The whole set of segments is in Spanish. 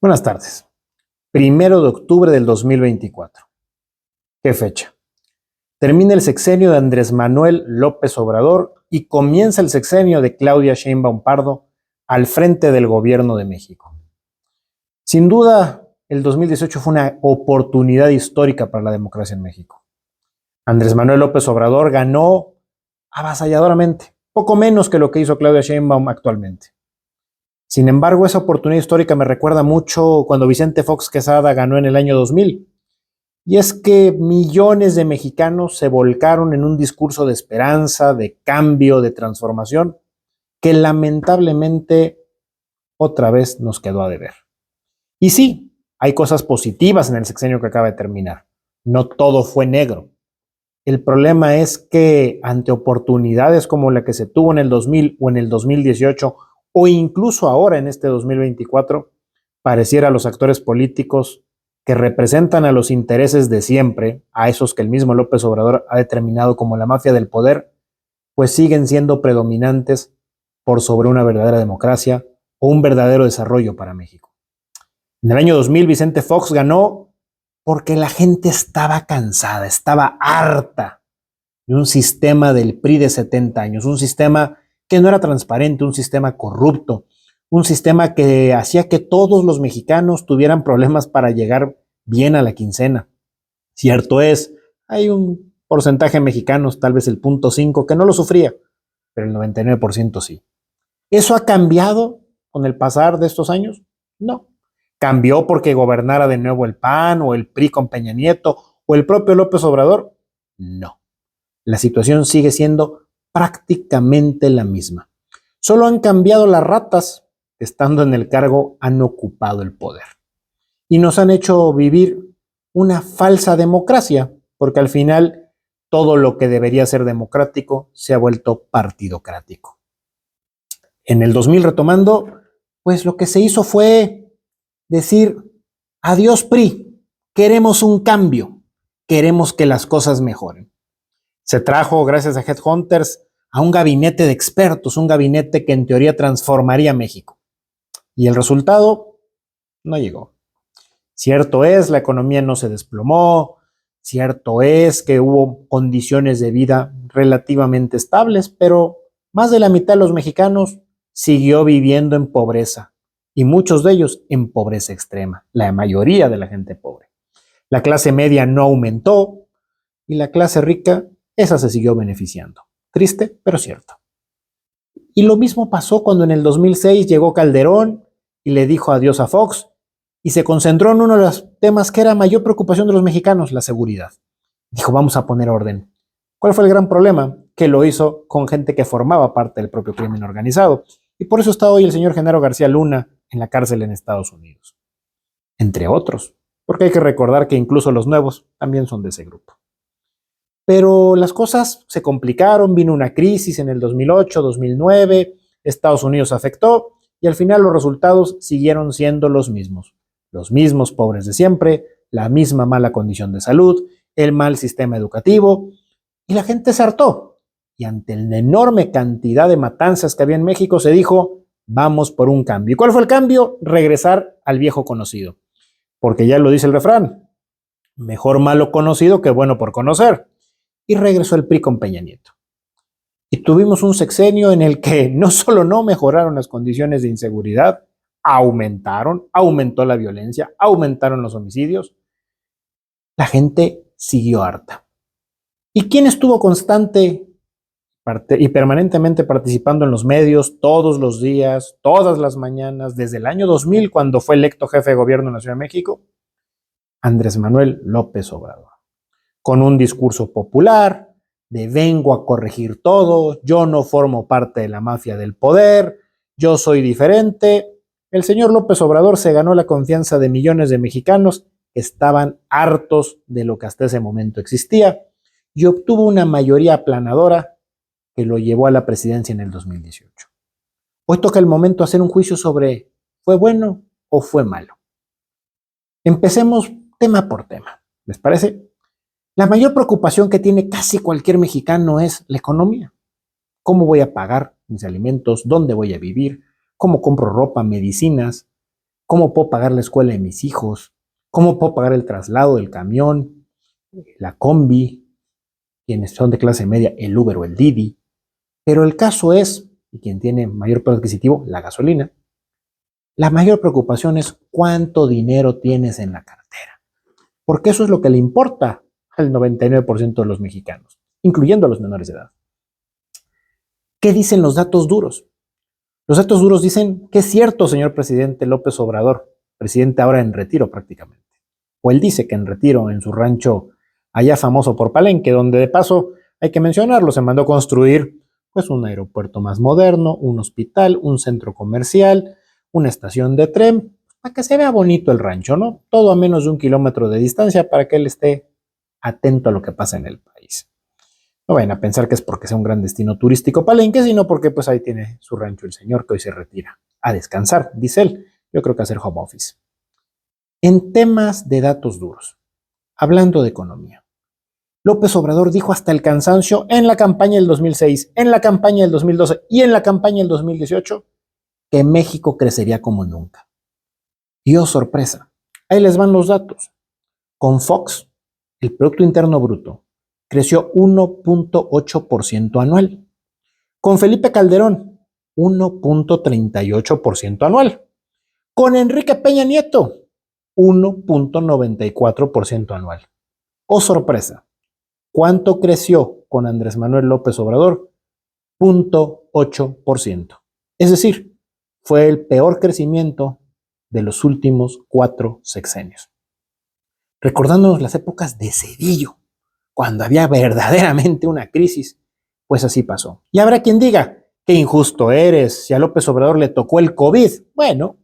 Buenas tardes. 1 de octubre del 2024. ¿Qué fecha? Termina el sexenio de Andrés Manuel López Obrador y comienza el sexenio de Claudia Sheinbaum Pardo al frente del gobierno de México. Sin duda, el 2018 fue una oportunidad histórica para la democracia en México. Andrés Manuel López Obrador ganó avasalladoramente, poco menos que lo que hizo Claudia Sheinbaum actualmente. Sin embargo, esa oportunidad histórica me recuerda mucho cuando Vicente Fox Quesada ganó en el año 2000. Y es que millones de mexicanos se volcaron en un discurso de esperanza, de cambio, de transformación, que lamentablemente otra vez nos quedó a deber. Y sí, hay cosas positivas en el sexenio que acaba de terminar. No todo fue negro. El problema es que ante oportunidades como la que se tuvo en el 2000 o en el 2018 o incluso ahora en este 2024, pareciera a los actores políticos que representan a los intereses de siempre, a esos que el mismo López Obrador ha determinado como la mafia del poder, pues siguen siendo predominantes por sobre una verdadera democracia o un verdadero desarrollo para México. En el año 2000 Vicente Fox ganó porque la gente estaba cansada, estaba harta de un sistema del PRI de 70 años, un sistema que no era transparente, un sistema corrupto, un sistema que hacía que todos los mexicanos tuvieran problemas para llegar bien a la quincena. Cierto es, hay un porcentaje de mexicanos, tal vez el 0.5, que no lo sufría, pero el 99% sí. ¿Eso ha cambiado con el pasar de estos años? No. ¿Cambió porque gobernara de nuevo el PAN o el PRI con Peña Nieto o el propio López Obrador? No. La situación sigue siendo prácticamente la misma. Solo han cambiado las ratas que estando en el cargo han ocupado el poder. Y nos han hecho vivir una falsa democracia, porque al final todo lo que debería ser democrático se ha vuelto partidocrático. En el 2000, retomando, pues lo que se hizo fue decir, adiós PRI, queremos un cambio, queremos que las cosas mejoren. Se trajo, gracias a Headhunters, a un gabinete de expertos, un gabinete que en teoría transformaría México. Y el resultado no llegó. Cierto es, la economía no se desplomó, cierto es que hubo condiciones de vida relativamente estables, pero más de la mitad de los mexicanos siguió viviendo en pobreza, y muchos de ellos en pobreza extrema, la mayoría de la gente pobre. La clase media no aumentó y la clase rica, esa se siguió beneficiando. Triste, pero cierto. Y lo mismo pasó cuando en el 2006 llegó Calderón y le dijo adiós a Fox y se concentró en uno de los temas que era mayor preocupación de los mexicanos, la seguridad. Dijo, vamos a poner orden. ¿Cuál fue el gran problema? Que lo hizo con gente que formaba parte del propio crimen organizado. Y por eso está hoy el señor Genaro García Luna en la cárcel en Estados Unidos. Entre otros. Porque hay que recordar que incluso los nuevos también son de ese grupo. Pero las cosas se complicaron, vino una crisis en el 2008, 2009, Estados Unidos afectó y al final los resultados siguieron siendo los mismos pobres de siempre, la misma mala condición de salud, el mal sistema educativo y la gente se hartó. Y ante la enorme cantidad de matanzas que había en México se dijo, vamos por un cambio. ¿Y cuál fue el cambio? Regresar al viejo conocido. Porque ya lo dice el refrán, mejor malo conocido que bueno por conocer. Y regresó el PRI con Peña Nieto. Y tuvimos un sexenio en el que no solo no mejoraron las condiciones de inseguridad, aumentó la violencia, aumentaron los homicidios. La gente siguió harta. ¿Y quién estuvo constante y permanentemente participando en los medios todos los días, todas las mañanas, desde el año 2000, cuando fue electo jefe de gobierno en la Ciudad de México? Andrés Manuel López Obrador. Con un discurso popular de vengo a corregir todo, yo no formo parte de la mafia del poder, yo soy diferente. El señor López Obrador se ganó la confianza de millones de mexicanos que estaban hartos de lo que hasta ese momento existía y obtuvo una mayoría aplanadora que lo llevó a la presidencia en el 2018. Hoy toca el momento de hacer un juicio sobre ¿fue bueno o fue malo? Empecemos tema por tema, ¿les parece? La mayor preocupación que tiene casi cualquier mexicano es la economía. ¿Cómo voy a pagar mis alimentos? ¿Dónde voy a vivir? ¿Cómo compro ropa, medicinas? ¿Cómo puedo pagar la escuela de mis hijos? ¿Cómo puedo pagar el traslado del camión, la combi, quienes son de clase media, el Uber o el Didi? Pero el caso es, y quien tiene mayor poder adquisitivo, la gasolina, la mayor preocupación es cuánto dinero tienes en la cartera, porque eso es lo que le importa al 99% de los mexicanos, incluyendo a los menores de edad. ¿Qué dicen los datos duros? Los datos duros dicen que es cierto, señor presidente López Obrador, presidente ahora en retiro prácticamente. O él dice que en retiro en su rancho allá famoso por Palenque, donde de paso, hay que mencionarlo, se mandó construir pues un aeropuerto más moderno, un hospital, un centro comercial, una estación de tren, para que se vea bonito el rancho, ¿no? Todo a menos de 1 kilómetro de distancia para que él esté atento a lo que pasa en el país. No vayan a pensar que es porque sea un gran destino turístico Palenque, sino porque pues ahí tiene su rancho el señor que hoy se retira a descansar, dice él. Yo creo que a hacer home office. En temas de datos duros, hablando de economía, López Obrador dijo hasta el cansancio en la campaña del 2006, en la campaña del 2012 y en la campaña del 2018 que México crecería como nunca. Y oh sorpresa, ahí les van los datos. Con Fox, el Producto Interno Bruto creció 1.8% anual. Con Felipe Calderón, 1.38% anual. Con Enrique Peña Nieto, 1.94% anual. Oh sorpresa, ¿cuánto creció con Andrés Manuel López Obrador? 0.8%. Es decir, fue el peor crecimiento de los últimos 4 sexenios. Recordándonos las épocas de Cedillo, cuando había verdaderamente una crisis, pues así pasó. Y habrá quien diga, qué injusto eres, si a López Obrador le tocó el COVID. Bueno,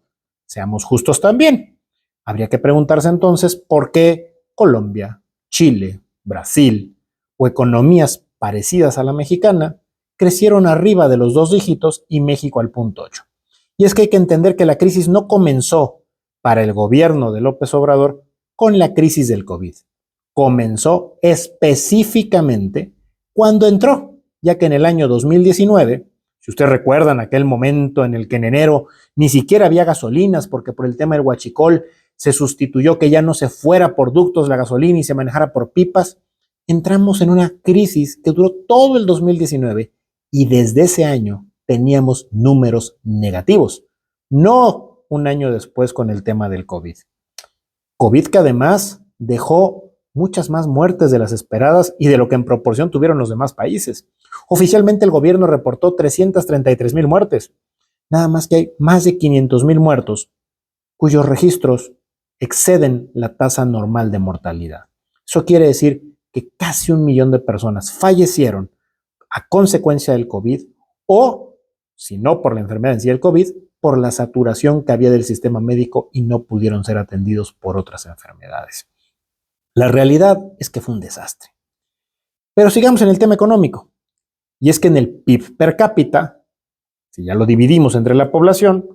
seamos justos también. Habría que preguntarse entonces por qué Colombia, Chile, Brasil o economías parecidas a la mexicana crecieron arriba de los 2 dígitos y México al 0.8. Y es que hay que entender que la crisis no comenzó para el gobierno de López Obrador con la crisis del COVID. Comenzó específicamente cuando entró, ya que en el año 2019, si ustedes recuerdan aquel momento en el que en enero ni siquiera había gasolinas porque por el tema del huachicol se sustituyó que ya no se fuera por ductos la gasolina y se manejara por pipas, entramos en una crisis que duró todo el 2019 y desde ese año teníamos números negativos, no un año después con el tema del COVID. COVID que además dejó muchas más muertes de las esperadas y de lo que en proporción tuvieron los demás países. Oficialmente el gobierno reportó 333,000 muertes, nada más que hay más de 500,000 muertos cuyos registros exceden la tasa normal de mortalidad. Eso quiere decir que casi 1 millón de personas fallecieron a consecuencia del COVID o, si no por la enfermedad en sí del COVID, por la saturación que había del sistema médico y no pudieron ser atendidos por otras enfermedades. La realidad es que fue un desastre. Pero sigamos en el tema económico. Y es que en el PIB per cápita, si ya lo dividimos entre la población,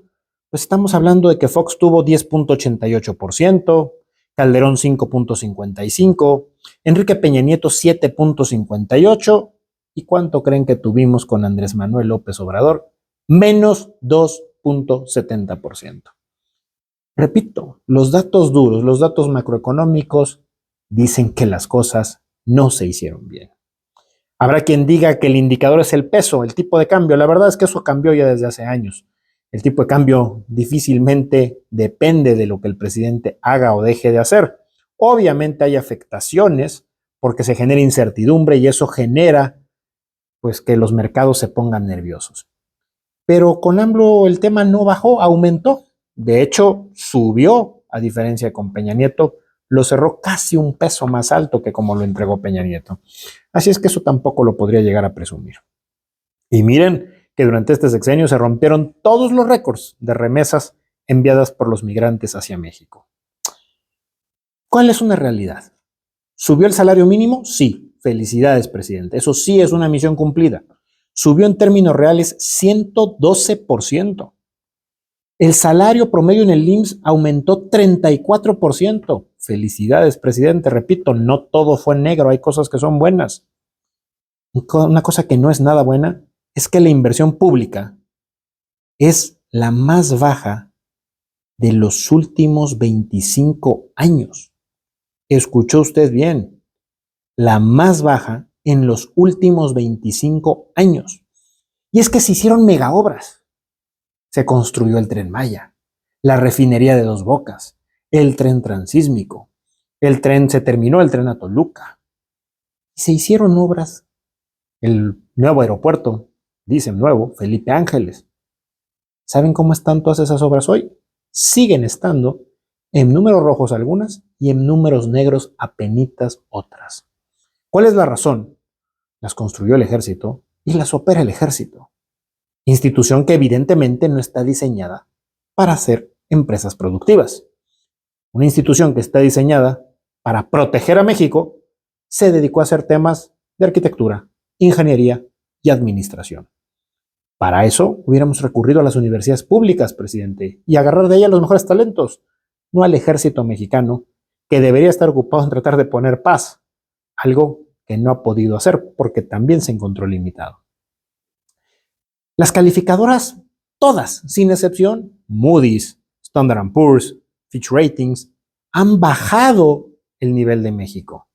pues estamos hablando de que Fox tuvo 10.88%, Calderón 5.55%, Enrique Peña Nieto 7.58%, ¿y cuánto creen que tuvimos con Andrés Manuel López Obrador? Menos 2.70%. Repito, los datos duros, los datos macroeconómicos dicen que las cosas no se hicieron bien. Habrá quien diga que el indicador es el peso, el tipo de cambio. La verdad es que eso cambió ya desde hace años. El tipo de cambio difícilmente depende de lo que el presidente haga o deje de hacer. Obviamente hay afectaciones porque se genera incertidumbre y eso genera pues que los mercados se pongan nerviosos. Pero con AMLO el tema no bajó, aumentó. De hecho, subió, a diferencia de con Peña Nieto, lo cerró casi 1 peso más alto que como lo entregó Peña Nieto. Así es que eso tampoco lo podría llegar a presumir. Y miren que durante este sexenio se rompieron todos los récords de remesas enviadas por los migrantes hacia México. ¿Cuál es una realidad? ¿Subió el salario mínimo? Sí. Felicidades, presidente. Eso sí es una misión cumplida. Subió en términos reales 112%. El salario promedio en el IMSS aumentó 34%. Felicidades, presidente. Repito, no todo fue negro, hay cosas que son buenas. Una cosa que no es nada buena es que la inversión pública es la más baja de los últimos 25 años. Escuchó usted bien, la más baja en los últimos 25 años. Y es que se hicieron megaobras. Se construyó el Tren Maya, la refinería de Dos Bocas, el tren transísmico, se terminó el tren a Toluca. Se hicieron obras, el nuevo aeropuerto, dicen nuevo, Felipe Ángeles. ¿Saben cómo están todas esas obras hoy? Siguen estando en números rojos algunas y en números negros apenitas otras. ¿Cuál es la razón? Las construyó el ejército y las opera el ejército. Institución que evidentemente no está diseñada para ser empresas productivas. Una institución que está diseñada para proteger a México se dedicó a hacer temas de arquitectura, ingeniería y administración. Para eso hubiéramos recurrido a las universidades públicas, presidente, y agarrar de ellas los mejores talentos, no al ejército mexicano, que debería estar ocupado en tratar de poner paz, algo que no ha podido hacer porque también se encontró limitado. Las calificadoras, todas, sin excepción, Moody's, Standard & Poor's, Fitch Ratings, han bajado el nivel de México.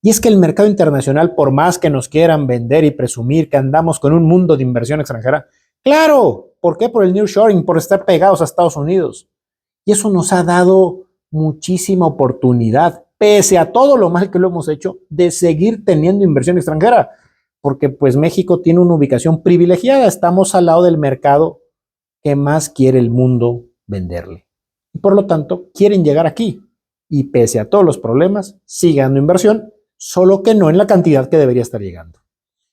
Y es que el mercado internacional, por más que nos quieran vender y presumir que andamos con un mundo de inversión extranjera, claro, ¿por qué? Por el nearshoring, por estar pegados a Estados Unidos. Y eso nos ha dado muchísima oportunidad, pese a todo lo mal que lo hemos hecho, de seguir teniendo inversión extranjera, porque pues México tiene una ubicación privilegiada, estamos al lado del mercado que más quiere el mundo venderle. Y por lo tanto, quieren llegar aquí. Y pese a todos los problemas, sigue dando inversión, solo que no en la cantidad que debería estar llegando,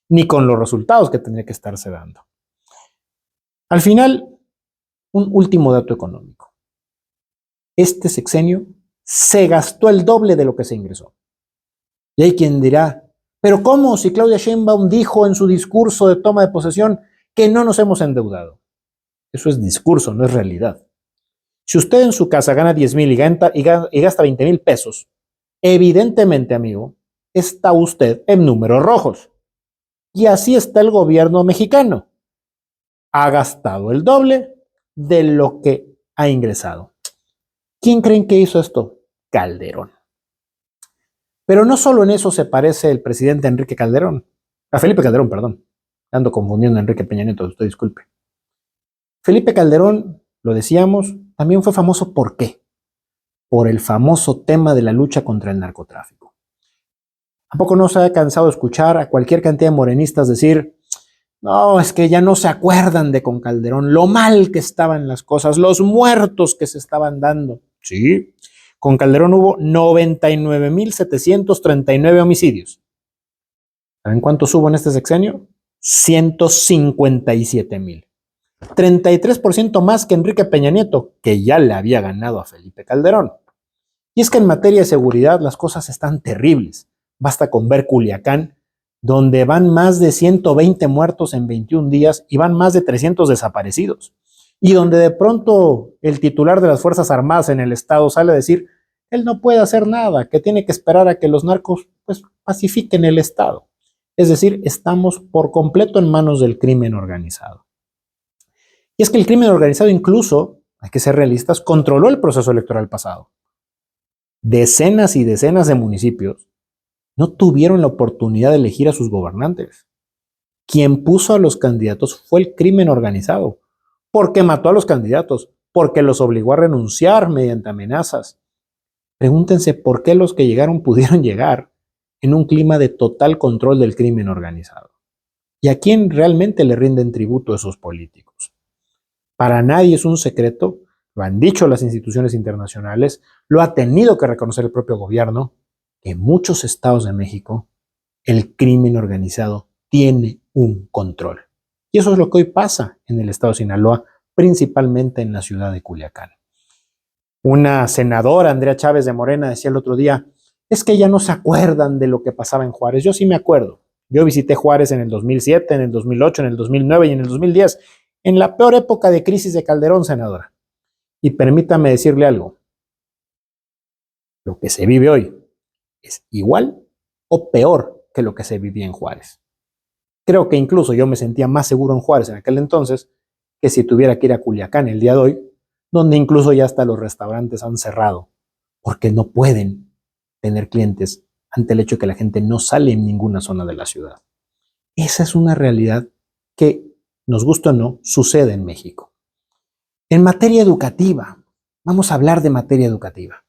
ni con los resultados que tendría que estarse dando. Al final, un último dato económico. Este sexenio se gastó el doble de lo que se ingresó. Y hay quien dirá, ¿pero cómo si Claudia Sheinbaum dijo en su discurso de toma de posesión que no nos hemos endeudado? Eso es discurso, no es realidad. Si usted en su casa gana 10,000 y gasta 20,000 pesos, evidentemente, amigo, está usted en números rojos. Y así está el gobierno mexicano. Ha gastado el doble de lo que ha ingresado. ¿Quién creen que hizo esto? Calderón. Pero no solo en eso se parece el presidente Enrique Calderón. A Felipe Calderón, perdón. Ando confundiendo a Enrique Peña Nieto, usted disculpe. Felipe Calderón, lo decíamos, también fue famoso ¿por qué? Por el famoso tema de la lucha contra el narcotráfico. ¿A poco no se ha cansado de escuchar a cualquier cantidad de morenistas decir, no, es que ya no se acuerdan de con Calderón, lo mal que estaban las cosas, los muertos que se estaban dando? Sí, con Calderón hubo 99,739 homicidios. ¿Saben cuántos hubo en este sexenio? 157,000. 33% más que Enrique Peña Nieto, que ya le había ganado a Felipe Calderón. Y es que en materia de seguridad las cosas están terribles. Basta con ver Culiacán, donde van más de 120 muertos en 21 días y van más de 300 desaparecidos. Y donde de pronto el titular de las Fuerzas Armadas en el estado sale a decir, él no puede hacer nada, que tiene que esperar a que los narcos pues pacifiquen el estado. Es decir, estamos por completo en manos del crimen organizado. Y es que el crimen organizado incluso, hay que ser realistas, controló el proceso electoral pasado. Decenas y decenas de municipios no tuvieron la oportunidad de elegir a sus gobernantes. Quien puso a los candidatos fue el crimen organizado, porque mató a los candidatos, porque los obligó a renunciar mediante amenazas. Pregúntense por qué los que llegaron pudieron llegar en un clima de total control del crimen organizado. ¿Y a quién realmente le rinden tributo esos políticos? Para nadie es un secreto, lo han dicho las instituciones internacionales, lo ha tenido que reconocer el propio gobierno, que en muchos estados de México el crimen organizado tiene un control. Y eso es lo que hoy pasa en el estado de Sinaloa, principalmente en la ciudad de Culiacán. Una senadora, Andrea Chávez de Morena, decía el otro día, es que ya no se acuerdan de lo que pasaba en Juárez. Yo sí me acuerdo. Yo visité Juárez en el 2007, en el 2008, en el 2009 y en el 2010, en la peor época de crisis de Calderón, senadora. Y permítame decirle algo. Lo que se vive hoy es igual o peor que lo que se vivía en Juárez. Creo que incluso yo me sentía más seguro en Juárez en aquel entonces que si tuviera que ir a Culiacán el día de hoy, donde incluso ya hasta los restaurantes han cerrado, porque no pueden tener clientes ante el hecho de que la gente no sale en ninguna zona de la ciudad. Esa es una realidad que, nos guste o no, sucede en México. En materia educativa, vamos a hablar de materia educativa.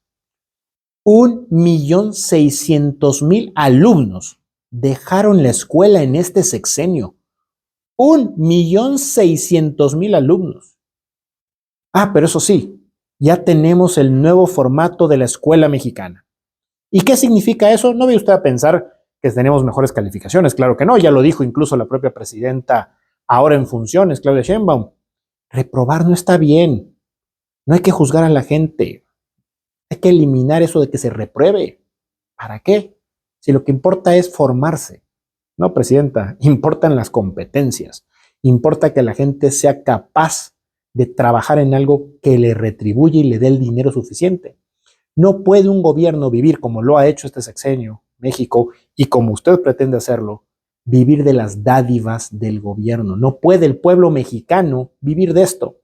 1.600.000 alumnos dejaron la escuela en este sexenio. 1.600.000 alumnos. Pero eso sí, ya tenemos el nuevo formato de la escuela mexicana. ¿Y qué significa eso? No vaya usted a pensar que tenemos mejores calificaciones, claro que no, ya lo dijo incluso la propia presidenta ahora en funciones, Claudia Sheinbaum. Reprobar no está bien, no hay que juzgar a la gente, hay que eliminar eso de que se repruebe. ¿Para qué? Si lo que importa es formarse. No, presidenta, importan las competencias, importa que la gente sea capaz de trabajar en algo que le retribuye y le dé el dinero suficiente. No puede un gobierno vivir como lo ha hecho este sexenio, México, y como usted pretende hacerlo, vivir de las dádivas del gobierno. No puede el pueblo mexicano vivir de esto.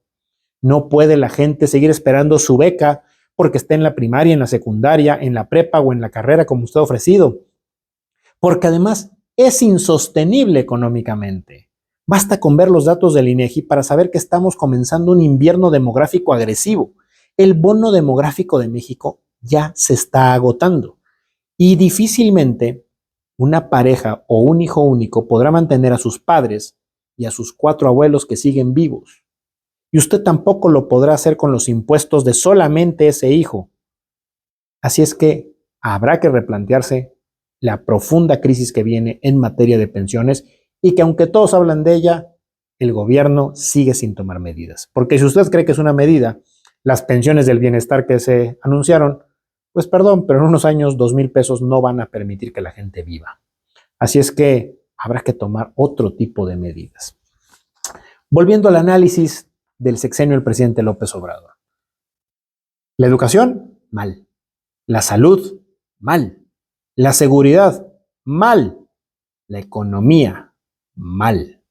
No puede la gente seguir esperando su beca porque esté en la primaria, en la secundaria, en la prepa o en la carrera como usted ha ofrecido. Porque además es insostenible económicamente. Basta con ver los datos del INEGI para saber que estamos comenzando un invierno demográfico agresivo. El bono demográfico de México ya se está agotando y difícilmente una pareja o un hijo único podrá mantener a sus padres y a sus 4 abuelos que siguen vivos. Y usted tampoco lo podrá hacer con los impuestos de solamente ese hijo. Así es que habrá que replantearse la profunda crisis que viene en materia de pensiones y que aunque todos hablan de ella, el gobierno sigue sin tomar medidas. Porque si usted cree que es una medida, las pensiones del bienestar que se anunciaron, pues perdón, pero en unos años 2,000 pesos no van a permitir que la gente viva. Así es que habrá que tomar otro tipo de medidas. Volviendo al análisis del sexenio del presidente López Obrador. La educación, mal. La salud, mal. La seguridad, mal. La economía, mal.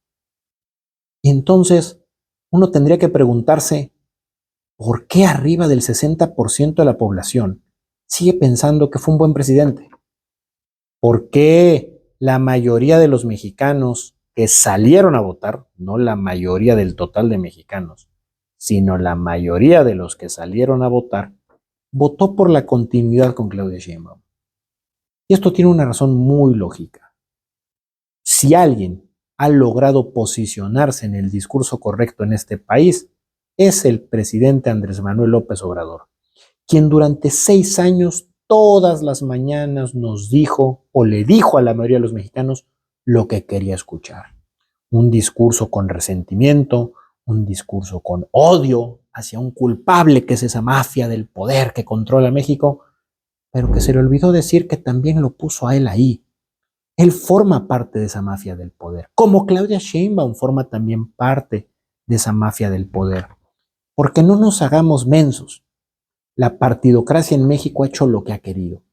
Y entonces uno tendría que preguntarse, ¿por qué arriba del 60% de la población sigue pensando que fue un buen presidente? ¿Por qué la mayoría de los mexicanos que salieron a votar, no la mayoría del total de mexicanos, sino la mayoría de los que salieron a votar, votó por la continuidad con Claudia Sheinbaum? Y esto tiene una razón muy lógica. Si alguien ha logrado posicionarse en el discurso correcto en este país, es el presidente Andrés Manuel López Obrador, quien durante 6 años todas las mañanas nos dijo o le dijo a la mayoría de los mexicanos lo que quería escuchar. Un discurso con resentimiento, un discurso con odio hacia un culpable que es esa mafia del poder que controla México, pero que se le olvidó decir que también lo puso a él ahí. Él forma parte de esa mafia del poder, como Claudia Sheinbaum forma también parte de esa mafia del poder. Porque no nos hagamos mensos. La partidocracia en México ha hecho lo que ha querido.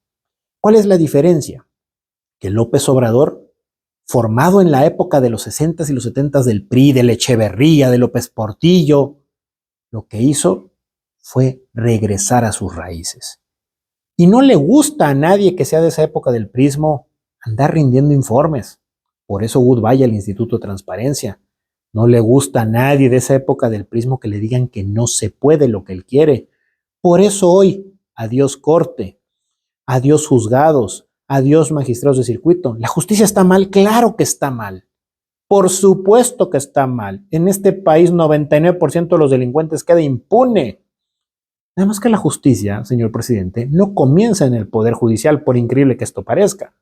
¿Cuál es la diferencia? Que López Obrador, formado en la época de los 60s y los 70s del PRI, de Echeverría, de López Portillo, lo que hizo fue regresar a sus raíces. Y no le gusta a nadie que sea de esa época del prismo andar rindiendo informes. Por eso Wood vaya al Instituto de Transparencia. No le gusta a nadie de esa época del prismo que le digan que no se puede lo que él quiere. Por eso hoy, adiós corte, adiós juzgados, adiós magistrados de circuito. ¿La justicia está mal? Claro que está mal. Por supuesto que está mal. En este país 99% de los delincuentes queda impune. Nada más que la justicia, señor presidente, no comienza en el Poder Judicial, por increíble que esto parezca.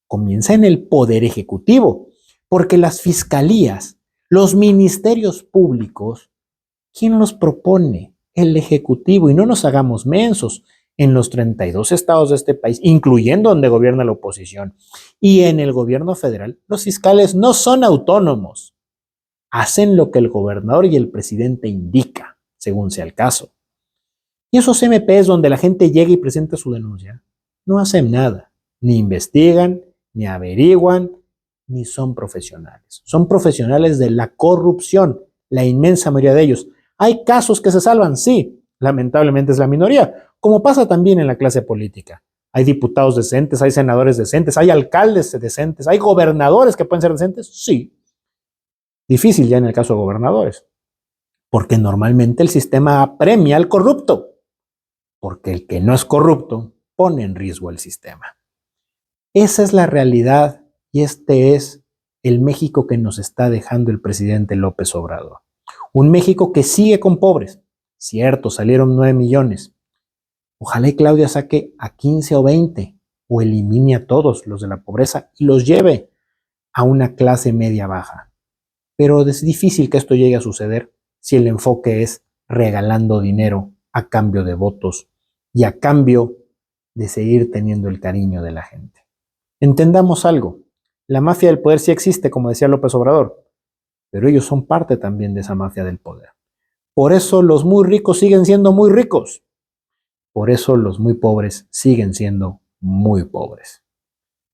Comienza en el Poder Ejecutivo, porque las fiscalías, los ministerios públicos, ¿quién los propone? El Ejecutivo. Y no nos hagamos mensos. En los 32 estados de este país, incluyendo donde gobierna la oposición, y en el gobierno federal, los fiscales no son autónomos. Hacen lo que el gobernador y el presidente indica, según sea el caso. Y esos MPs donde la gente llega y presenta su denuncia, no hacen nada, ni investigan, ni averiguan, ni son profesionales. Son profesionales de la corrupción, la inmensa mayoría de ellos. ¿Hay casos que se salvan? Sí, lamentablemente es la minoría, como pasa también en la clase política. Hay diputados decentes, hay senadores decentes, hay alcaldes decentes, hay gobernadores que pueden ser decentes, sí. Difícil ya en el caso de gobernadores, porque normalmente el sistema apremia al corrupto, porque el que no es corrupto pone en riesgo el sistema. Esa es la realidad y este es el México que nos está dejando el presidente López Obrador. Un México que sigue con pobres. Cierto, salieron 9 millones. Ojalá y Claudia saque a 15 o 20 o elimine a todos los de la pobreza y los lleve a una clase media baja. Pero es difícil que esto llegue a suceder si el enfoque es regalando dinero a cambio de votos y a cambio de seguir teniendo el cariño de la gente. Entendamos algo, la mafia del poder sí existe, como decía López Obrador, pero ellos son parte también de esa mafia del poder. Por eso los muy ricos siguen siendo muy ricos. Por eso los muy pobres siguen siendo muy pobres.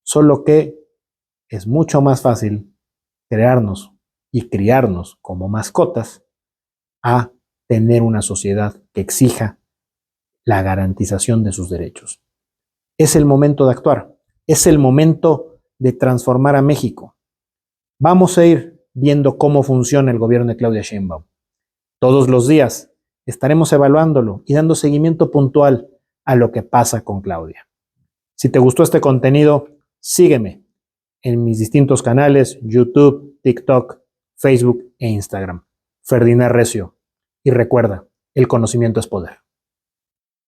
Solo que es mucho más fácil crearnos y criarnos como mascotas a tener una sociedad que exija la garantización de sus derechos. Es el momento de actuar, es el momento de transformar a México. Vamos a ir viendo cómo funciona el gobierno de Claudia Sheinbaum. Todos los días estaremos evaluándolo y dando seguimiento puntual a lo que pasa con Claudia. Si te gustó este contenido, sígueme en mis distintos canales, YouTube, TikTok, Facebook e Instagram. Ferdinand Recio. Y recuerda, el conocimiento es poder.